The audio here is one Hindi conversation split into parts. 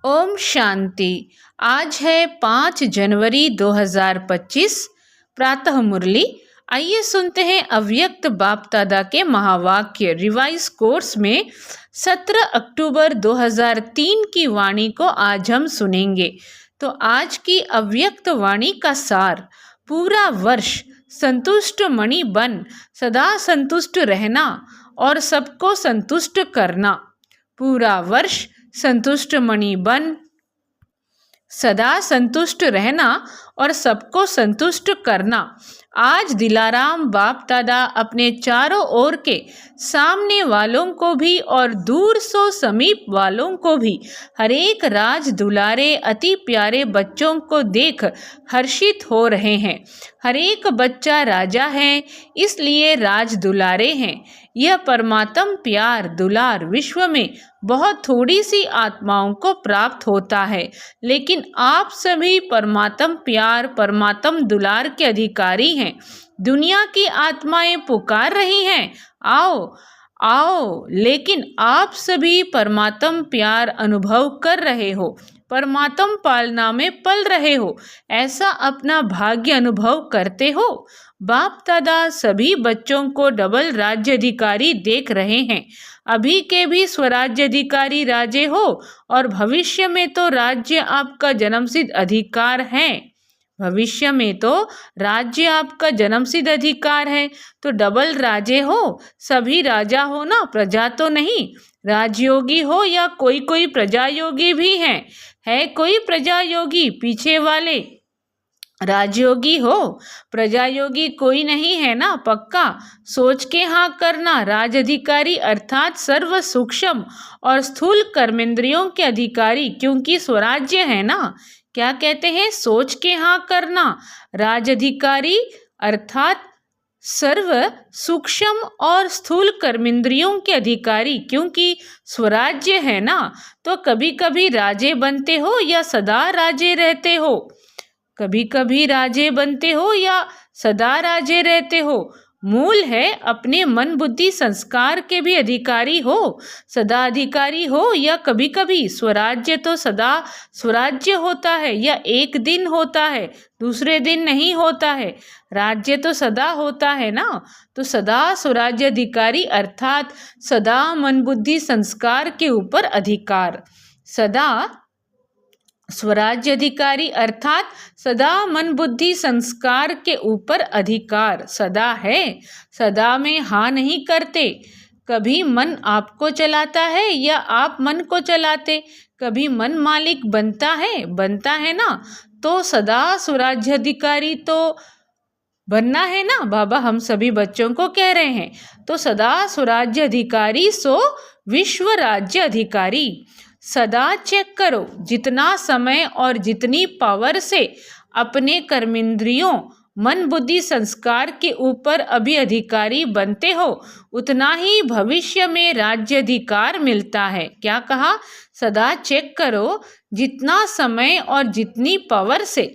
ओम शांति। आज है 5 जनवरी 2025। प्रातः मुरली। आइए सुनते हैं अव्यक्त बाप दादा के महावाक्य रिवाइज कोर्स में 17 अक्टूबर 2003 की वाणी को आज हम सुनेंगे। तो आज की अव्यक्त वाणी का सार: पूरा वर्ष संतुष्ट मणि बन सदा संतुष्ट रहना और सबको संतुष्ट करना। पूरा वर्ष संतुष्ट मणि बन सदा संतुष्ट रहना और सबको संतुष्ट करना। आज दिलाराम बाप दादा अपने चारों ओर के सामने वालों को भी और दूर सो समीप वालों को भी हरेक राज दुलारे अति प्यारे बच्चों को देख हर्षित हो रहे हैं। हरेक बच्चा राजा है, इसलिए राज दुलारे हैं। यह परमात्म प्यार दुलार विश्व में बहुत थोड़ी सी आत्माओं को प्राप्त होता है, लेकिन आप सभी परमात्म प्यार परमात्म दुलार के अधिकारी हैं। दुनिया की आत्माएं पुकार रही हैं, आओ आओ, लेकिन आप सभी परमात्म प्यार अनुभव कर रहे हो, परमात्म पालना में पल रहे हो। ऐसा अपना भाग्य अनुभव करते हो। बाप दादा सभी बच्चों को डबल राज्य अधिकारी देख रहे हैं। अभी के भी स्वराज्य अधिकारी राजे हो और भविष्य में तो राज्य आपका जन्मसिद्ध अधिकार है। भविष्य में तो राज्य आपका जन्मसिद्ध अधिकार है, तो डबल राजे हो। सभी राजा हो ना, प्रजा तो नहीं। राजयोगी हो या कोई कोई प्रजा योगी भी है कोई प्रजा योगी पीछे वाले राजयोगी हो। प्रजा योगी कोई नहीं है ना, पक्का सोच के हाँ करना। राज अधिकारी अर्थात सर्व सूक्ष्म और स्थूल कर्मेंद्रियों के अधिकारी, क्योंकि स्वराज्य है ना। क्या कहते हैं? सोच के हाँ करना। राज अधिकारी अर्थात सर्व सूक्ष्म और स्थूल कर्मेंद्रियों के अधिकारी, क्योंकि स्वराज्य है ना। तो कभी कभी राजे बनते हो या सदा राजे रहते हो। कभी कभी राजे बनते हो या सदा राजे रहते हो। मूल है अपने मन बुद्धि संस्कार के भी अधिकारी हो, सदा अधिकारी हो या कभी कभी। स्वराज्य तो सदा स्वराज्य होता है या एक दिन होता है, दूसरे दिन नहीं होता है। राज्य तो सदा होता है ना। तो सदा स्वराज्य अधिकारी अर्थात सदा मन बुद्धि संस्कार के ऊपर अधिकार। सदा स्वराज्य अधिकारी अर्थात सदा मन बुद्धि संस्कार के ऊपर अधिकार सदा है। सदा में हाँ नहीं करते। कभी मन आपको चलाता है या आप मन को चलाते। कभी मन मालिक बनता है ना। तो सदा स्वराज्य अधिकारी तो बनना है ना। बाबा हम सभी बच्चों को कह रहे हैं। तो सदा स्वराज्य अधिकारी सो विश्व राज्य अधिकारी। सदा चेक करो, जितना समय और जितनी पावर से अपने कर्मेंद्रियों मन बुद्धि संस्कार के ऊपर अभी अधिकारी बनते हो, उतना ही भविष्य में राज्य अधिकार मिलता है। क्या कहा? सदा चेक करो, जितना समय और जितनी पावर से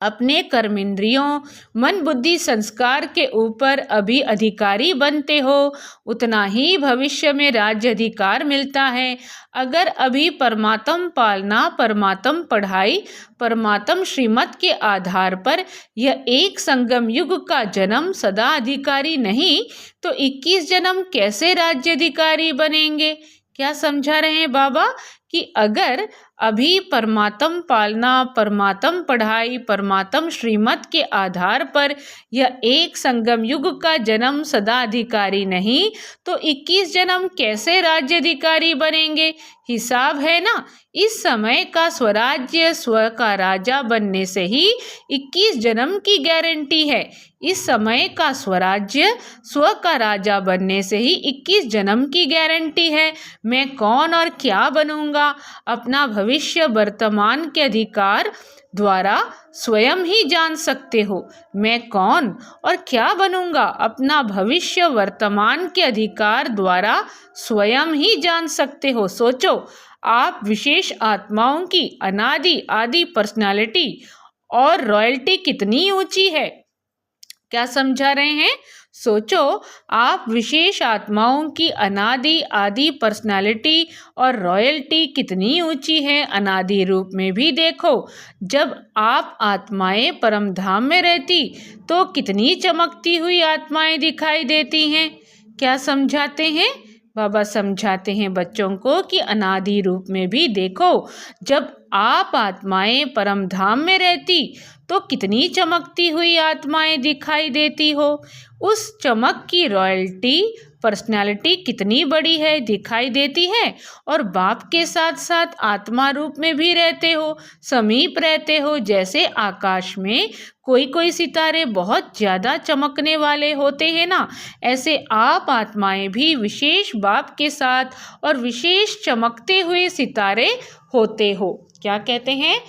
अपने कर्मेंद्रियों मन बुद्धि संस्कार के ऊपर अभी अधिकारी बनते हो, उतना ही भविष्य में राज्य अधिकार मिलता है। अगर अभी परमात्म पालना परमात्म पढ़ाई परमात्म श्रीमत के आधार पर यह एक संगम युग का जन्म सदा अधिकारी नहीं, तो 21 जन्म कैसे राज्य अधिकारी बनेंगे? क्या समझा रहे हैं बाबा कि अगर अभी परमात्म पालना परमात्म पढ़ाई परमात्म श्रीमत के आधार पर यह एक संगम युग का जन्म सदा अधिकारी नहीं, तो 21 जन्म कैसे राज्य अधिकारी बनेंगे? हिसाब है ना। इस समय का स्वराज्य स्व का राजा बनने से ही 21 जन्म की गारंटी है। इस समय का स्वराज्य स्व का राजा बनने से ही 21 जन्म की गारंटी है। मैं कौन और क्या बनूंगा, अपना भविष्य वर्तमान के अधिकार द्वारा स्वयं ही जान सकते हो। मैं कौन और क्या बनूंगा, अपना भविष्य वर्तमान के अधिकार द्वारा स्वयं ही जान सकते हो। सोचो, आप विशेष आत्माओं की अनादि आदि पर्सनालिटी और रॉयल्टी कितनी ऊंची है। क्या समझा रहे हैं? सोचो, आप विशेष आत्माओं की अनादि आदि पर्सनालिटी और रॉयल्टी कितनी ऊंची है। अनादि रूप में भी देखो, जब आप आत्माएं परम धाम में रहती तो कितनी चमकती हुई आत्माएं दिखाई देती हैं। क्या समझाते हैं? बाबा समझाते हैं बच्चों को कि अनादि रूप में भी देखो, जब आप आत्माएं परम धाम में रहती तो कितनी चमकती हुई आत्माएं दिखाई देती हो। उस चमक की रॉयल्टी पर्सनालिटी कितनी बड़ी है दिखाई देती है। और बाप के साथ साथ आत्मा रूप में भी रहते हो, समीप रहते हो। जैसे आकाश में कोई कोई सितारे बहुत ज़्यादा चमकने वाले होते हैं ना, ऐसे आप आत्माएं भी विशेष बाप के साथ और विशेष चमकते हुए सितारे होते हो। क्या कहते हैं?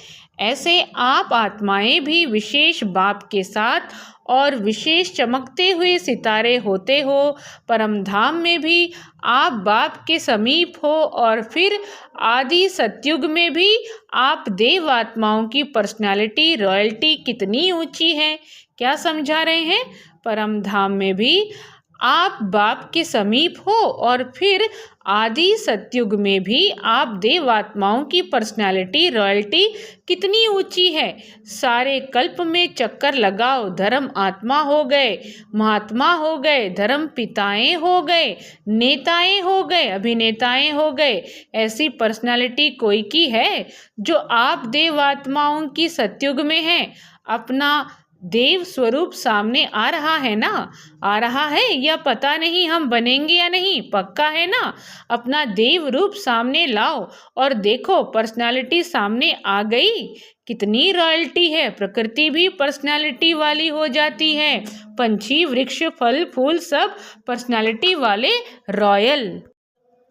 ऐसे आप आत्माएं भी विशेष बाप के साथ और विशेष चमकते हुए सितारे होते हो। परम धाम में भी आप बाप के समीप हो और फिर आदि सतयुग में भी आप देव आत्माओं की पर्सनालिटी रॉयल्टी कितनी ऊंची है। क्या समझा रहे हैं? परम धाम में भी आप बाप के समीप हो और फिर आदि सतयुग में भी आप देव आत्माओं की पर्सनालिटी रॉयल्टी कितनी ऊंची है। सारे कल्प में चक्कर लगाओ, धर्म आत्मा हो गए, महात्मा हो गए, धर्म पिताएं हो गए, नेताएं हो गए, अभिनेताएं हो गए। ऐसी पर्सनालिटी कोई की है जो आप देव आत्माओं की सतयुग में है? अपना देव स्वरूप सामने आ रहा है ना? आ रहा है या पता नहीं हम बनेंगे या नहीं, पक्का है ना? अपना देव रूप सामने लाओ और देखो, पर्सनालिटी सामने आ गई। कितनी रॉयल्टी है। प्रकृति भी पर्सनालिटी वाली हो जाती है। पंछी, वृक्ष, फल, फूल सब पर्सनालिटी वाले रॉयल।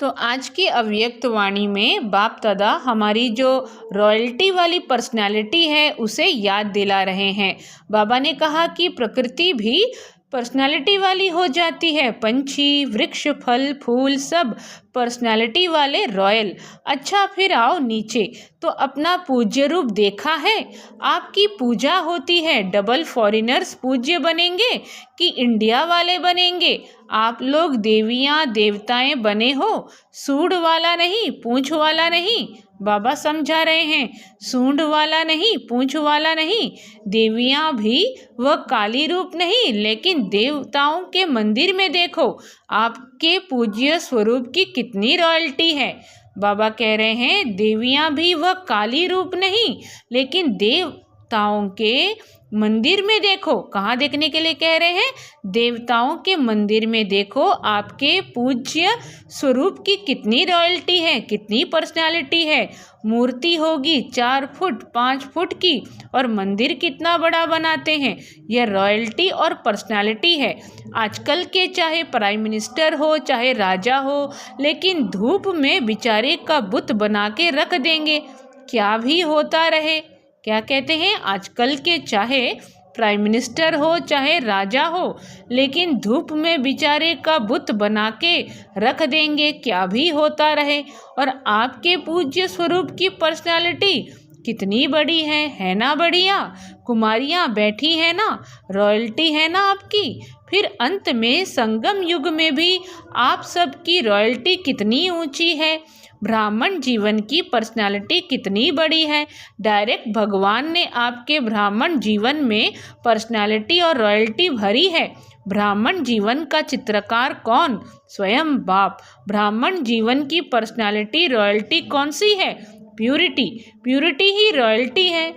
तो आज की अव्यक्त वाणी में बाप दादा हमारी जो रॉयल्टी वाली पर्सनालिटी है उसे याद दिला रहे हैं। बाबा ने कहा कि प्रकृति भी पर्सनालिटी वाली हो जाती है। पंछी, वृक्ष, फल, फूल सब पर्सनालिटी वाले रॉयल। अच्छा, फिर आओ नीचे। तो अपना पूज्य रूप देखा है? आपकी पूजा होती है। डबल फॉरेनर्स पूज्य बनेंगे कि इंडिया वाले बनेंगे? आप लोग देवियाँ देवताएं बने हो, सूंड वाला नहीं, पूंछ वाला नहीं। बाबा समझा रहे हैं, सूंड वाला नहीं, पूंछ वाला नहीं। देवियाँ भी वह काली रूप नहीं, लेकिन देवताओं के मंदिर में देखो आपके पूज्य स्वरूप की कितनी रॉयल्टी है। बाबा कह रहे हैं देवियाँ भी वह काली रूप नहीं, लेकिन देवताओं के मंदिर में देखो। कहाँ देखने के लिए कह रहे हैं? देवताओं के मंदिर में देखो आपके पूज्य स्वरूप की कितनी रॉयल्टी है, कितनी पर्सनालिटी है। मूर्ति होगी 4 फुट 5 फुट की और मंदिर कितना बड़ा बनाते हैं। यह रॉयल्टी और पर्सनालिटी है। आजकल के चाहे प्राइम मिनिस्टर हो चाहे राजा हो, लेकिन धूप में बेचारे का बुत बना के रख देंगे, क्या भी होता रहे। क्या कहते हैं? आजकल के चाहे प्राइम मिनिस्टर हो चाहे राजा हो, लेकिन धूप में बेचारे का बुत बना के रख देंगे, क्या भी होता रहे। और आपके पूज्य स्वरूप की पर्सनालिटी कितनी बड़ी है ना बढ़िया। कुमारियाँ बैठी है ना, रॉयल्टी है ना आपकी। फिर अंत में संगम युग में भी आप सबकी रॉयल्टी कितनी ऊंची है। ब्राह्मण जीवन की पर्सनालिटी कितनी बड़ी है। डायरेक्ट भगवान ने आपके ब्राह्मण जीवन में पर्सनालिटी और रॉयल्टी भरी है। ब्राह्मण जीवन का चित्रकार कौन? स्वयं बाप। ब्राह्मण जीवन की पर्सनालिटी रॉयल्टी कौन सी है? प्यूरिटी। प्यूरिटी ही रॉयल्टी है।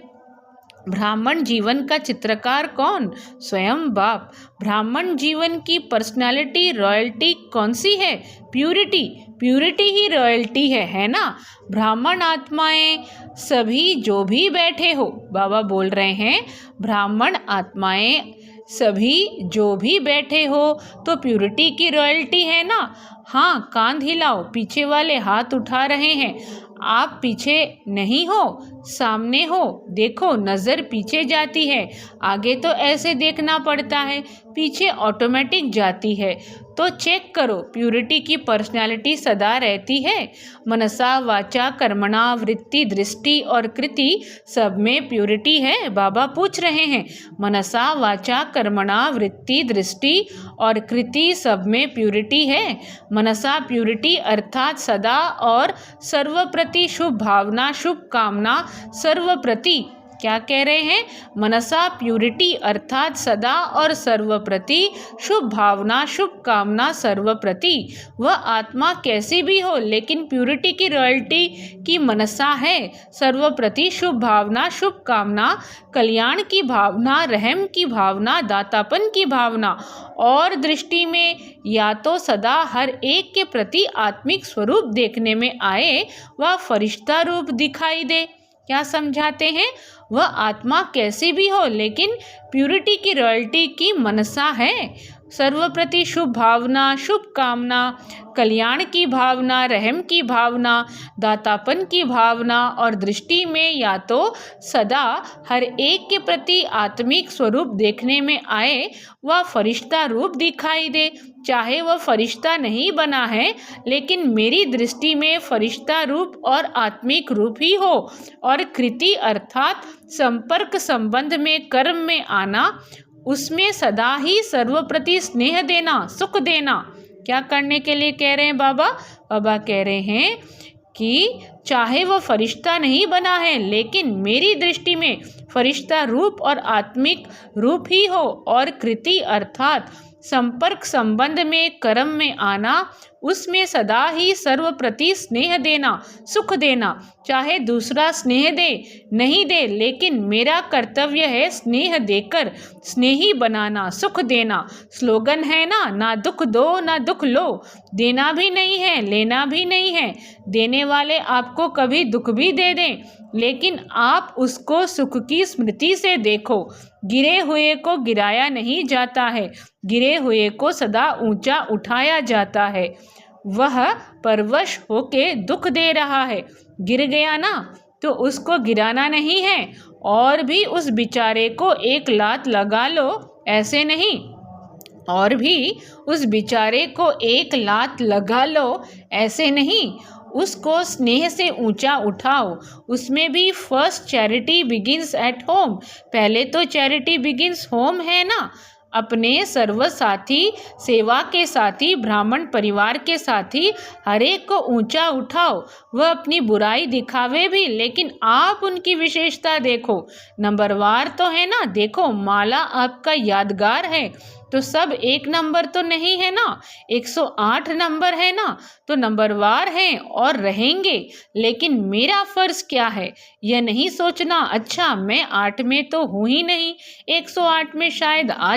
ब्राह्मण जीवन का चित्रकार कौन? स्वयं बाप। ब्राह्मण जीवन की पर्सनालिटी रॉयल्टी कौन सी है? प्यूरिटी। प्यूरिटी ही रॉयल्टी है ना। ब्राह्मण आत्माएं सभी जो भी बैठे हो, बाबा बोल रहे हैं ब्राह्मण आत्माएं सभी जो भी बैठे हो तो प्यूरिटी की रॉयल्टी है ना। हाँ, कान हिलाओ, पीछे वाले हाथ उठा रहे हैं। आप पीछे नहीं हो, सामने हो। देखो, नज़र पीछे जाती है, आगे तो ऐसे देखना पड़ता है, पीछे ऑटोमेटिक जाती है। तो चेक करो, प्यूरिटी की पर्सनैलिटी सदा रहती है। मनसा वाचा कर्मणा वृत्ति दृष्टि और कृति सब में प्यूरिटी है। बाबा पूछ रहे हैं, मनसा वाचा कर्मणा वृत्ति दृष्टि और कृति सब में प्यूरिटी है। मनसा प्यूरिटी अर्थात सदा और सर्वप्रति शुभ भावना शुभ कामना सर्वप्रति। क्या कह रहे हैं? मनसा प्यूरिटी अर्थात सदा और सर्वप्रति शुभ भावना शुभ कामना सर्वप्रति। वह आत्मा कैसी भी हो लेकिन प्यूरिटी की रॉयल्टी की मनसा है। सर्वप्रति शुभ भावना शुभ कामना, कल्याण की भावना, रहम की भावना, दातापन की भावना और दृष्टि में या तो सदा हर एक के प्रति आत्मिक स्वरूप देखने में आए वह फरिश्ता रूप दिखाई दे। क्या समझाते हैं? वह आत्मा कैसी भी हो लेकिन प्यूरिटी की रॉयल्टी की मनसा है। सर्वप्रति शुभ भावना शुभ कामना, कल्याण की भावना, रहम की भावना, दातापन की भावना और दृष्टि में या तो सदा हर एक के प्रति आत्मिक स्वरूप देखने में आए वह फरिश्ता रूप दिखाई दे। चाहे वह फरिश्ता नहीं बना है लेकिन मेरी दृष्टि में फरिश्ता रूप और आत्मिक रूप ही हो। और कृति अर्थात संपर्क संबंध में कर्म में आना, उसमें सदा ही सर्वप्रति स्नेह देना सुख देना। क्या करने के लिए कह रहे हैं बाबा? बाबा कह रहे हैं कि चाहे वह फरिश्ता नहीं बना है लेकिन मेरी दृष्टि में फरिश्ता रूप और आत्मिक रूप ही हो। और कृति अर्थात संपर्क संबंध में कर्म में आना, उसमें सदा ही सर्वप्रति स्नेह देना सुख देना। चाहे दूसरा स्नेह दे नहीं दे लेकिन मेरा कर्तव्य है स्नेह देकर स्नेही बनाना सुख देना। स्लोगन है ना दुख दो ना दुख लो। देना भी नहीं है लेना भी नहीं है। देने वाले आपको कभी दुख भी दे दें लेकिन आप उसको सुख की स्मृति से देखो। गिरे हुए को गिराया नहीं जाता है, गिरे हुए को सदा ऊंचा उठाया जाता है। वह परवश होके दुख दे रहा है, गिर गया ना तो उसको गिराना नहीं है और भी उस बेचारे को एक लात लगा लो, ऐसे नहीं। और भी उस बेचारे को एक लात लगा लो, ऐसे नहीं। उसको स्नेह से ऊंचा उठाओ। उसमें भी first charity begins at home. पहले तो चैरिटी बिगिंस होम है ना। अपने सर्व साथी सेवा के साथी ब्राह्मण परिवार के साथी हर एक को ऊंचा उठाओ। वह अपनी बुराई दिखावे भी लेकिन आप उनकी विशेषता देखो। नंबरवार तो है ना, देखो माला आपका यादगार है तो सब एक नंबर तो नहीं है ना, 108 नंबर है ना, तो नंबरवार हैं और रहेंगे। लेकिन मेरा फर्ज क्या है यह नहीं सोचना अच्छा मैं 8 में तो हूँ ही नहीं, 108 में शायद आ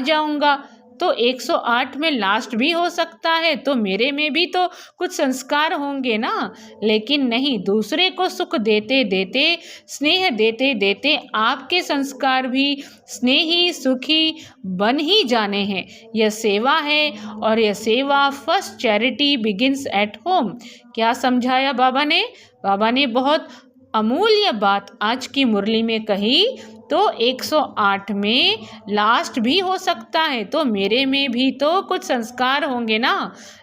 जाऊंगा तो 108 में लास्ट भी हो सकता है तो मेरे में भी तो कुछ संस्कार होंगे ना। लेकिन नहीं, दूसरे को सुख देते देते स्नेह देते देते आपके संस्कार भी स्नेही सुखी बन ही जाने हैं। यह सेवा है और यह सेवा first charity begins at home. क्या समझाया बाबा ने? बाबा ने बहुत अमूल्य बात आज की मुरली में कही। तो 108 में लास्ट भी हो सकता है तो मेरे में भी तो कुछ संस्कार होंगे ना।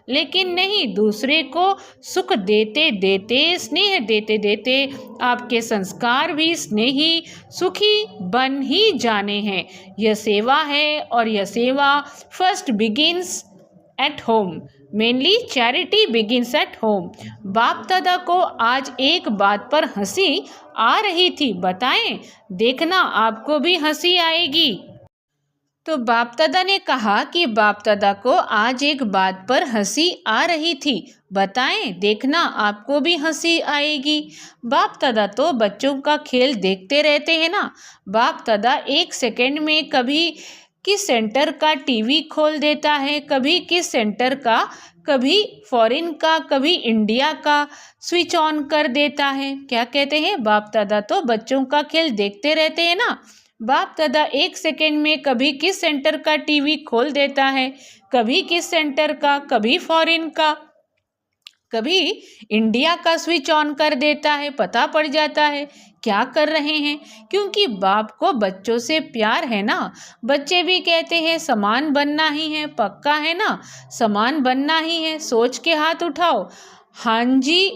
लेकिन नहीं, दूसरे को सुख देते देते स्नेह देते देते आपके संस्कार भी स्नेही सुखी बन ही जाने हैं। यह सेवा है और यह सेवा first begins at home. Mainly charity begins at home. बाप दादा को आज एक बात पर हंसी आ रही थी, बताएं? देखना आपको भी हंसी आएगी। तो बाप दादा ने कहा कि बाप दादा को आज एक बात पर हंसी आ रही थी, बताएं? देखना आपको भी हंसी आएगी। बाप दादा तो बच्चों का खेल देखते रहते हैं ना। बाप दादा एक सेकंड में कभी किस सेंटर का टीवी खोल देता है, कभी किस सेंटर का, कभी फॉरेन का, कभी इंडिया का स्विच ऑन कर देता है। क्या कहते हैं? बाप दादा तो बच्चों का खेल देखते रहते हैं ना। बाप दादा एक सेकंड में कभी किस सेंटर का टीवी खोल देता है, कभी किस सेंटर का, कभी फॉरेन का, कभी इंडिया का स्विच ऑन कर देता है, पता पड़ जाता है क्या कर रहे हैं, क्योंकि बाप को बच्चों से प्यार है ना। बच्चे भी कहते हैं समान बनना ही है, पक्का है ना, समान बनना ही है। सोच के हाथ उठाओ। हाँ जी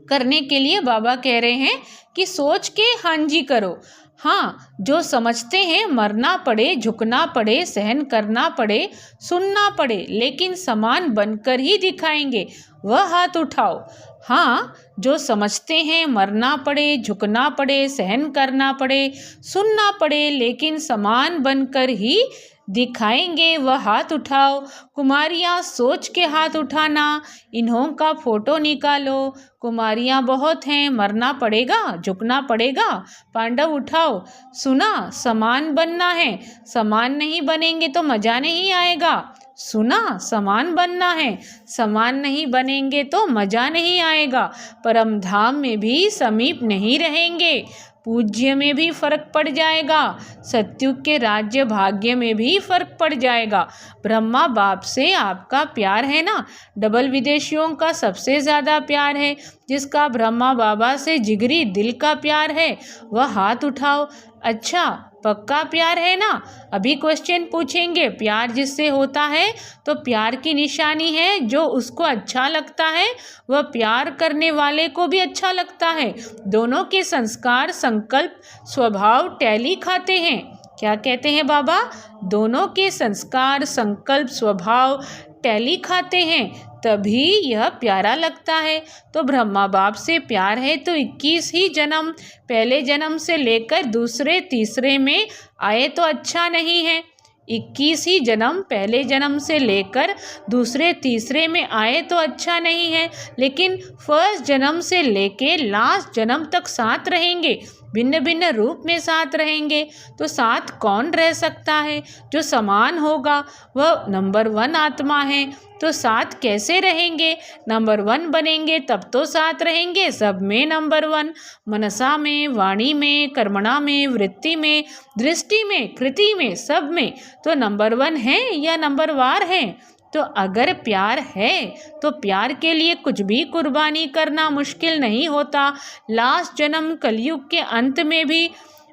करने के लिए बाबा कह रहे हैं कि सोच के हाँ जी करो। हाँ, जो समझते हैं मरना पड़े, झुकना पड़े, सहन करना पड़े, सुनना पड़े, लेकिन समान बनकर ही दिखाएंगे, वह हाथ उठाओ। हाँ, जो समझते हैं मरना पड़े, झुकना पड़े, सहन करना पड़े, सुनना पड़े, लेकिन समान बनकर ही दिखाएंगे, वह हाथ उठाओ। कुमारियाँ सोच के हाथ उठाना, इन्हों का फोटो निकालो। कुमारियाँ बहुत हैं, मरना पड़ेगा, झुकना पड़ेगा। पांडव उठाओ। सुना, समान बनना है, समान नहीं बनेंगे तो मजा नहीं आएगा। सुना, समान बनना है, समान नहीं बनेंगे तो मजा नहीं आएगा। परम धाम में भी समीप नहीं रहेंगे, पूज्य में भी फर्क पड़ जाएगा, सत्युग के राज्य भाग्य में भी फर्क पड़ जाएगा। ब्रह्मा बाप से आपका प्यार है ना, डबल विदेशियों का सबसे ज़्यादा प्यार है। जिसका ब्रह्मा बाबा से जिगरी दिल का प्यार है, वह हाथ उठाओ। अच्छा, पक्का प्यार है ना। अभी क्वेश्चन पूछेंगे, प्यार जिससे होता है तो प्यार की निशानी है, जो उसको अच्छा लगता है वह प्यार करने वाले को भी अच्छा लगता है। दोनों के संस्कार, संकल्प, स्वभाव टैली खाते हैं। क्या कहते हैं बाबा? दोनों के संस्कार, संकल्प, स्वभाव टैली खाते हैं, तभी यह प्यारा लगता है। तो ब्रह्मा बाप से प्यार है तो 21 ही जन्म, पहले जन्म से लेकर दूसरे तीसरे में आए तो अच्छा नहीं है। 21 ही जन्म, पहले जन्म से लेकर दूसरे तीसरे में आए तो अच्छा नहीं है, लेकिन फर्स्ट जन्म से लेके लास्ट जन्म तक साथ रहेंगे, भिन्न भिन्न रूप में साथ रहेंगे। तो साथ कौन रह सकता है? जो समान होगा वह नंबर 1 आत्मा है। तो साथ कैसे रहेंगे? नंबर 1 बनेंगे तब तो साथ रहेंगे, सब में नंबर 1, मनसा में, वाणी में, कर्मणा में, वृत्ति में, दृष्टि में, कृति में, सब में। तो नंबर 1 है या नंबर वार है? तो अगर प्यार है तो प्यार के लिए कुछ भी कुर्बानी करना मुश्किल नहीं होता। लास्ट जन्म कलयुग के अंत में भी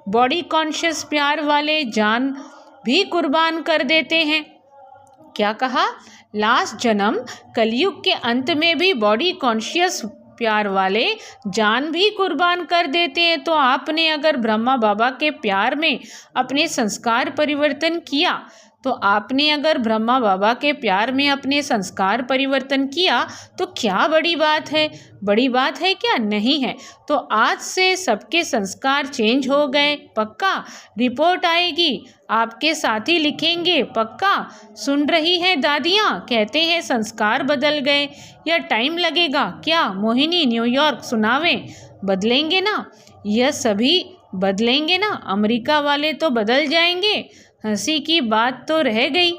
बॉडी कॉन्शियस प्यार वाले जान भी कुर्बान कर देते हैं। क्या कहा? लास्ट जन्म कलयुग के अंत में भी बॉडी कॉन्शियस प्यार वाले जान भी कुर्बान कर देते हैं। तो आपने अगर ब्रह्मा बाबा के प्यार में अपने संस्कार परिवर्तन किया, तो आपने अगर ब्रह्मा बाबा के प्यार में अपने संस्कार परिवर्तन किया तो क्या बड़ी बात है? बड़ी बात है क्या? नहीं है। तो आज से सबके संस्कार चेंज हो गए, पक्का। रिपोर्ट आएगी, आपके साथी लिखेंगे, पक्का। सुन रही हैं दादियाँ, कहते हैं संस्कार बदल गए, या टाइम लगेगा क्या? मोहिनी न्यूयॉर्क सुनावें, बदलेंगे ना? यह सभी बदलेंगे ना? अमेरिका वाले तो बदल जाएंगे। हंसी की बात तो रह गई।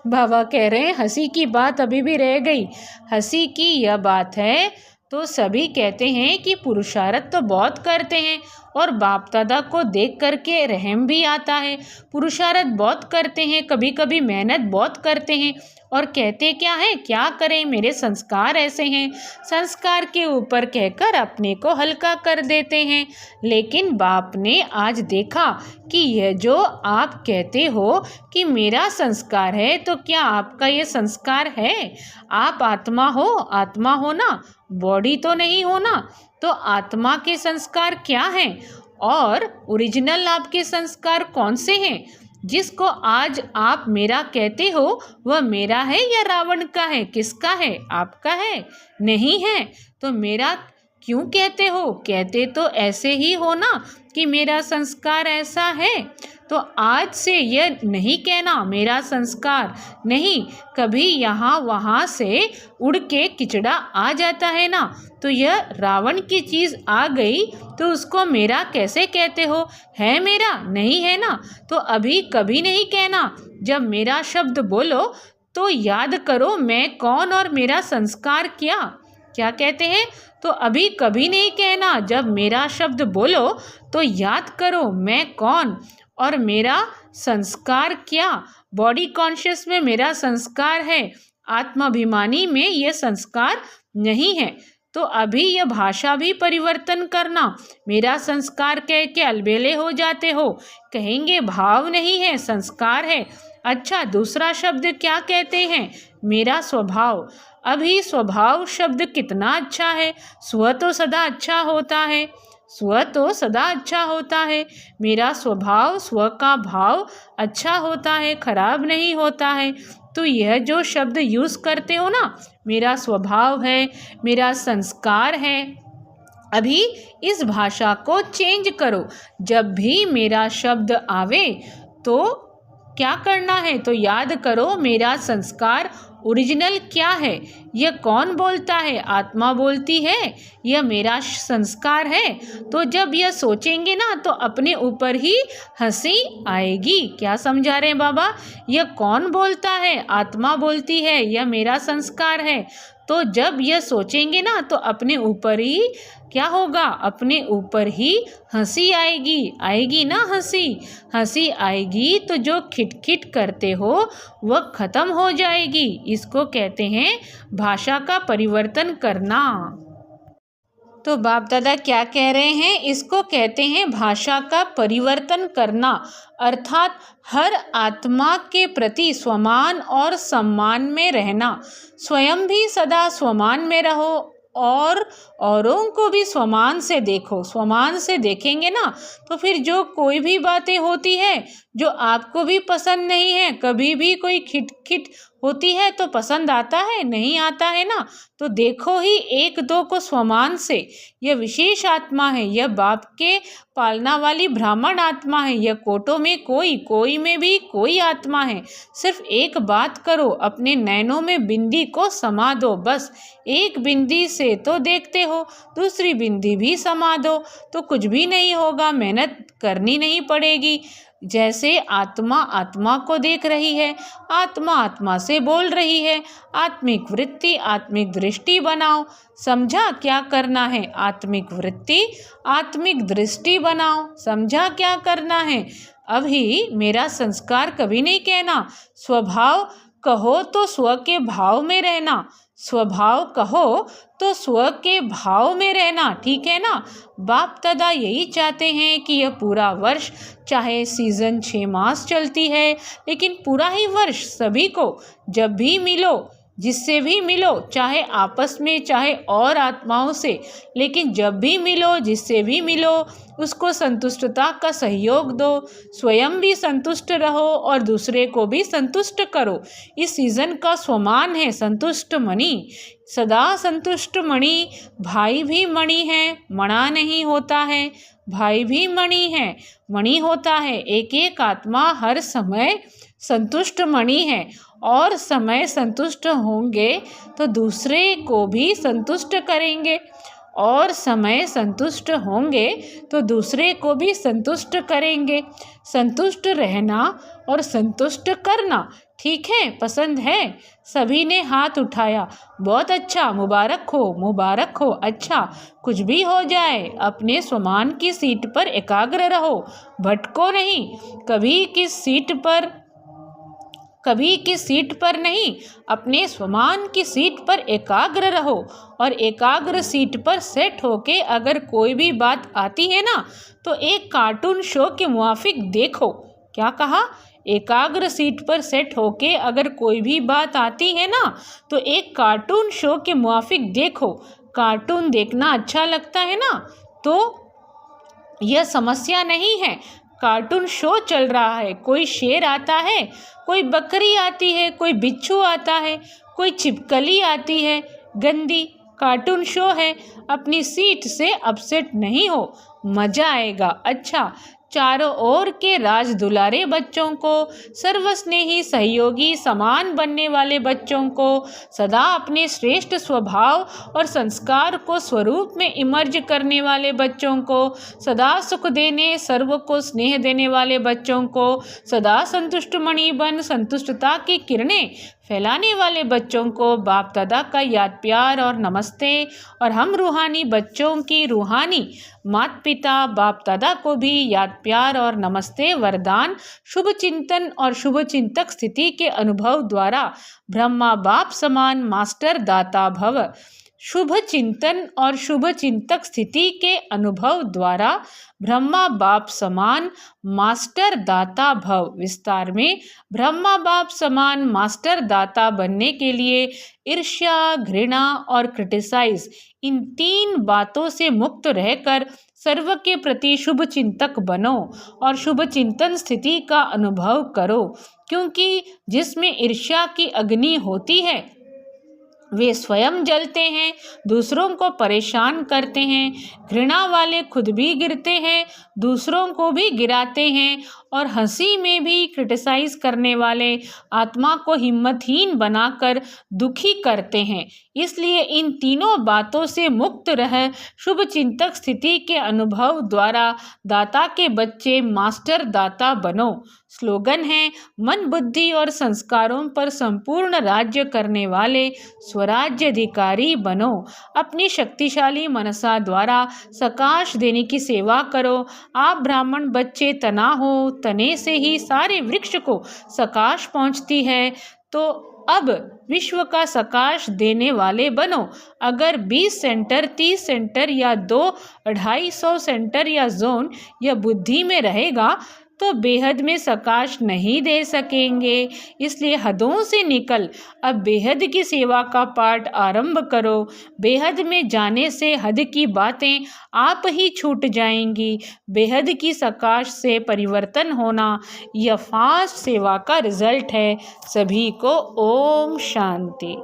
बाबा कह रहे हैं हंसी की बात अभी भी रह गई। हंसी की यह बात है तो सभी कहते हैं कि पुरुषार्थ तो बहुत करते हैं और बाप दादा को देख करके रहम भी आता है। पुरुषार्थ बहुत करते हैं, कभी कभी मेहनत बहुत करते हैं, और कहते क्या है, क्या करें, मेरे संस्कार ऐसे हैं। संस्कार के ऊपर कहकर अपने को हल्का कर देते हैं। लेकिन बाप ने आज देखा कि यह जो आप कहते हो कि मेरा संस्कार है, तो क्या आपका ये संस्कार है? आप आत्मा हो, आत्मा हो ना, बॉडी तो नहीं हो ना। तो आत्मा के संस्कार क्या हैं और ओरिजिनल आपके संस्कार कौन से हैं? जिसको आज आप मेरा कहते हो वह मेरा है या रावण का है? किसका है? आपका है? नहीं है। तो मेरा क्यों कहते हो? कहते तो ऐसे ही हो ना कि मेरा संस्कार ऐसा है। तो आज से यह नहीं कहना मेरा संस्कार नहीं। कभी यहाँ वहाँ से उड़ के किचड़ा आ जाता है ना, तो यह रावण की चीज़ आ गई तो उसको मेरा कैसे कहते हो? है मेरा? नहीं है ना। तो अभी कभी नहीं कहना। जब मेरा शब्द बोलो तो याद करो मैं कौन और मेरा संस्कार क्या। क्या कहते हैं? तो अभी कभी नहीं कहना। जब मेरा शब्द बोलो तो याद करो मैं कौन और मेरा संस्कार क्या। बॉडी कॉन्शियस में मेरा संस्कार है, आत्माभिमानी में यह संस्कार नहीं है। तो अभी यह भाषा भी परिवर्तन करना। मेरा संस्कार कह के अलबेले हो जाते हो, कहेंगे भाव नहीं है, संस्कार है। अच्छा, दूसरा शब्द क्या कहते हैं? मेरा स्वभाव। अभी स्वभाव शब्द कितना अच्छा है। स्व तो सदा अच्छा होता है, स्व तो सदा अच्छा होता है। मेरा स्वभाव, स्व का भाव अच्छा होता है, खराब नहीं होता है। तो यह जो शब्द यूज़ करते हो ना, मेरा स्वभाव है, मेरा संस्कार है, अभी इस भाषा को चेंज करो। जब भी मेरा शब्द आवे तो क्या करना है? तो याद करो मेरा संस्कार ओरिजिनल क्या है। यह कौन बोलता है? आत्मा बोलती है, यह मेरा संस्कार है। तो जब यह सोचेंगे ना तो अपने ऊपर ही हंसी आएगी। क्या समझा रहे हैं बाबा? यह कौन बोलता है? आत्मा बोलती है, यह मेरा संस्कार है। तो जब यह सोचेंगे ना तो अपने ऊपर ही क्या होगा? अपने ऊपर ही हंसी आएगी। आएगी ना हंसी? हंसी आएगी तो जो खिटखिट करते हो वह खत्म हो जाएगी। इसको कहते हैं भाषा का परिवर्तन करना। तो बाप दादा क्या कह रहे हैं? इसको कहते हैं भाषा का परिवर्तन करना। अर्थात हर आत्मा के प्रति स्वमान और सम्मान में रहना। स्वयं भी सदा स्वमान में रहो और औरों को भी स्वमान से देखो। स्वमान से देखेंगे ना तो फिर जो कोई भी बातें होती है जो आपको भी पसंद नहीं है, कभी भी कोई खिटखिट होती है तो पसंद आता है? नहीं आता है ना। तो देखो ही एक दो को स्वमान से। यह विशेष आत्मा है, यह बाप के पालना वाली ब्राह्मण आत्मा है, यह कोटों में कोई, कोई में भी कोई आत्मा है। सिर्फ एक बात करो, अपने नैनों में बिंदी को समा दो। बस एक बिंदी से तो देखते हो, दूसरी बिंदी भी समा दो तो कुछ भी नहीं होगा, मेहनत करनी नहीं पड़ेगी। जैसे आत्मा आत्मा को देख रही है, आत्मा आत्मा से बोल रही है। आत्मिक वृत्ति, आत्मिक दृष्टि बनाओ। समझा क्या करना है? आत्मिक वृत्ति, आत्मिक दृष्टि बनाओ। समझा क्या करना है? अभी मेरा संस्कार कभी नहीं कहना। स्वभाव कहो तो स्व के भाव में रहना। स्वभाव कहो तो स्व के भाव में रहना, ठीक है ना। बाप दादा यही चाहते हैं कि यह पूरा वर्ष, चाहे सीज़न 6 मास चलती है, लेकिन पूरा ही वर्ष सभी को जब भी मिलो, जिससे भी मिलो, चाहे आपस में चाहे और आत्माओं से, लेकिन जब भी मिलो, जिससे भी मिलो, उसको संतुष्टता का सहयोग दो। स्वयं भी संतुष्ट रहो और दूसरे को भी संतुष्ट करो। इस सीज़न का स्वमान है संतुष्ट मणि। सदा संतुष्ट मणि। भाई भी मणि है, मणा नहीं होता है। भाई भी मणि है, मणि होता है। एक एक आत्मा हर समय संतुष्ट मणि है और समय संतुष्ट होंगे तो दूसरे को भी संतुष्ट करेंगे, और समय संतुष्ट होंगे तो दूसरे को भी संतुष्ट करेंगे। संतुष्ट रहना और संतुष्ट करना, ठीक है? पसंद है? सभी ने हाथ उठाया। बहुत अच्छा, मुबारक हो, मुबारक हो। अच्छा, कुछ भी हो जाए, अपने स्वमान की सीट पर एकाग्र रहो, भटको नहीं। कभी किस सीट पर नहीं, अपने स्वमान की सीट पर एकाग्र रहो और एकाग्र सीट पर सेट होके अगर कोई भी बात आती है ना तो एक कार्टून शो के मुआफिक देखो। क्या कहा? एकाग्र सीट पर सेट होके अगर कोई भी बात आती है ना तो एक कार्टून शो के मुआफिक देखो। कार्टून देखना अच्छा लगता है ना, तो यह समस्या नहीं है। कार्टून शो चल रहा है, कोई शेर आता है, कोई बकरी आती है, कोई बिच्छू आता है, कोई छिपकली आती है, गंदी। कार्टून शो है, अपनी सीट से अपसेट नहीं हो, मज़ा आएगा। अच्छा, चारों ओर के राज दुलारे बच्चों को, सर्वस्नेही सहयोगी समान बनने वाले बच्चों को, सदा अपने श्रेष्ठ स्वभाव और संस्कार को स्वरूप में इमर्ज करने वाले बच्चों को, सदा सुख देने, सर्व को स्नेह देने वाले बच्चों को, सदा संतुष्ट मणि बन संतुष्टता की किरणें फैलाने वाले बच्चों को बाप दादा का याद प्यार और नमस्ते, और हम रूहानी बच्चों की रूहानी माता पिता बाप दादा को भी याद प्यार और नमस्ते। वरदान: शुभ चिंतन और शुभ चिंतक स्थिति के अनुभव द्वारा ब्रह्मा बाप समान मास्टर दाता भव। शुभ चिंतन और शुभ चिंतक स्थिति के अनुभव द्वारा ब्रह्मा बाप समान मास्टर दाता भव। विस्तार में, ब्रह्मा बाप समान मास्टर दाता बनने के लिए ईर्ष्या, घृणा और क्रिटिसाइज, इन 3 बातों से मुक्त रहकर सर्व के प्रति शुभ चिंतक बनो और शुभ चिंतन स्थिति का अनुभव करो, क्योंकि जिसमें ईर्ष्या की अग्नि होती है वे स्वयं जलते हैं, दूसरों को परेशान करते हैं। घृणा वाले खुद भी गिरते हैं, दूसरों को भी गिराते हैं, और हंसी में भी क्रिटिसाइज करने वाले आत्मा को हिम्मतहीन बनाकर दुखी करते हैं। इसलिए इन तीनों बातों से मुक्त रह शुभ चिंतक स्थिति के अनुभव द्वारा दाता के बच्चे मास्टर दाता बनो। स्लोगन है: मन, बुद्धि और संस्कारों पर संपूर्ण राज्य करने वाले स्वराज्य अधिकारी बनो। अपनी शक्तिशाली मनसा द्वारा सकाश देने की सेवा करो। आप ब्राह्मण बच्चे तना हो, तने से ही सारे वृक्ष को सकाश पहुंचती है, तो अब विश्व का सकाश देने वाले बनो। अगर 20 सेंटर, 30 सेंटर या 2-250 सेंटर या जोन या बुद्धि में रहेगा तो बेहद में सकाश नहीं दे सकेंगे। इसलिए हदों से निकल अब बेहद की सेवा का पाठ आरंभ करो। बेहद में जाने से हद की बातें आप ही छूट जाएंगी। बेहद की सकाश से परिवर्तन होना यह फास्ट सेवा का रिजल्ट है। सभी को ओम शांति।